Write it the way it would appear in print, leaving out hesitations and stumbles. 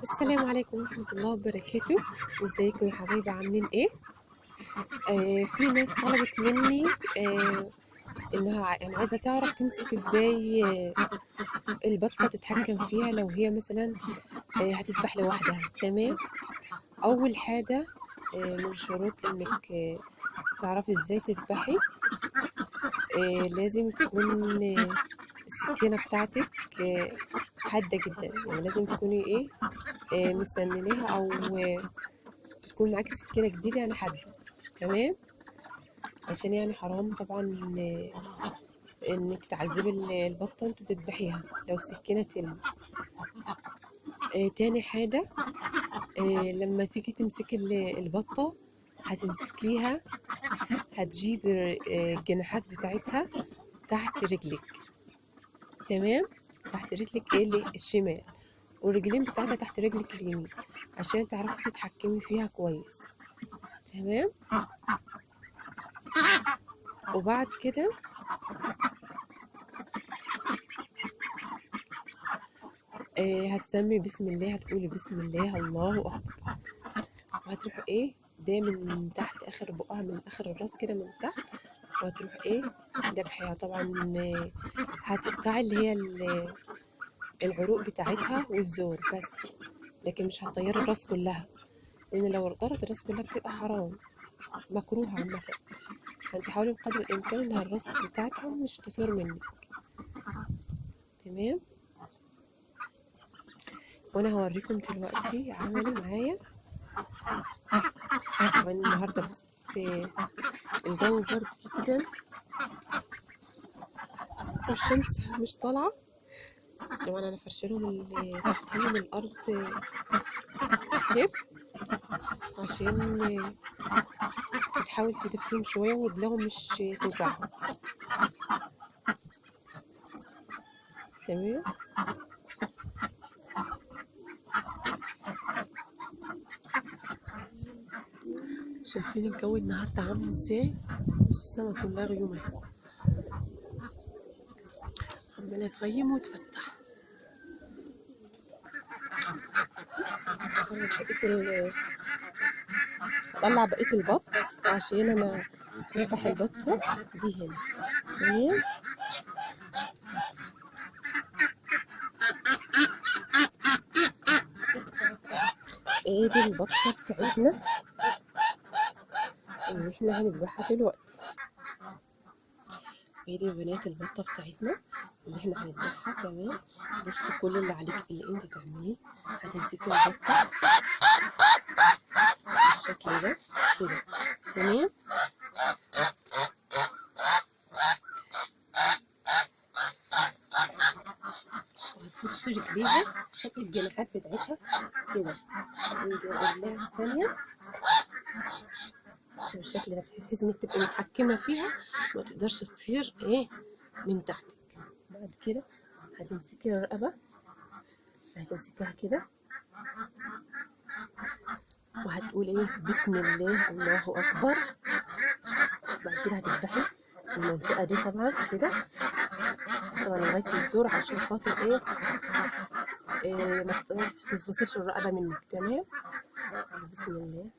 السلام عليكم ورحمة الله وبركاته. ازيكم يا حبايبي، عاملين ايه؟ في ناس طلبت مني انها يعني عايزة تعرف تمسك ازاي البطة تتحكم فيها لو هي مثلا هتذبح لوحدها. تمام. اول حاجة من شروط انك تعرفي ازاي تذبحي، لازم تكون السكينة بتاعتك حادة جدا، يعني لازم تكوني مسنناها، او تكون معاكي سكينة جديدة يعني حادة. تمام. عشان يعني حرام طبعا انك تعذبي البطة انتوا تذبحيها لو السكينة تلمي. تاني حاجة، لما تيجي تمسكي البطة هتمسكيها، هتجيب الجناحات بتاعتها تحت رجلك. تمام. تحت رجلك الشمال، والرجلين بتاعتها تحت رجلك اليمين، عشان تعرفي تتحكمي فيها كويس. تمام. وبعد كده هتسمي بسم الله، هتقولي بسم الله الله اكبر، وهتروح ده من تحت اخر بقها، من اخر الراس كده من تحت، وهتروح دبحيها. طبعا هتقطعي اللي هي العروق بتاعتها والزور بس، لكن مش هتطيري الراس كلها، لان لو طارت الراس كلها بتبقى حرام، مكروهه عامه. فانت حاولي بقدر الامكان انها الراس بتاعتها مش تطير منك. تمام. وانا هوريكم دلوقتي عملي معايا. طبعا النهارده بس الجو برد جدا والشمس مش طالعه. طبعا انا فرشلهم اللي تحتيهم الارض كتاب، عشان تحاول تدفيهم شويه ورجلهم مش توجعهم. تمام. شايفين الجو النهارده عامل ازاي؟ بصوا السما كلها غيوم اهي، عماله تغيم وتفتح. هطلع بقيه البط عشان انا اذبح البطه دي هنا. تمام. دي البطه بتاعتنا اللي احنا هنذبحها دلوقتي. دي بنات البطه بتاعتنا اللي احنا هنذبحها. تمام. بصوا، كل اللي عليك اللي انت تعمليه، هتمسكي البطه بالشكل ده كده. تمام. وهتحطي رجليها، تحطي الجناحات بتاعتها كده، ورجليها الثانيه بالشكل ده، بتحسي انك تبقي متحكمه فيها، ما تقدرش تطير من تحتك. بعد كده هتمسكي الرقبه، هتمسكيها كده، وهتقول بسم الله الله اكبر. بعد كده هتذبحي المنطقه دي طبعا كده، طبعا لغايه الزور، عشان خاطر ما تتفصلش الرقبه منك. تمام. بسم الله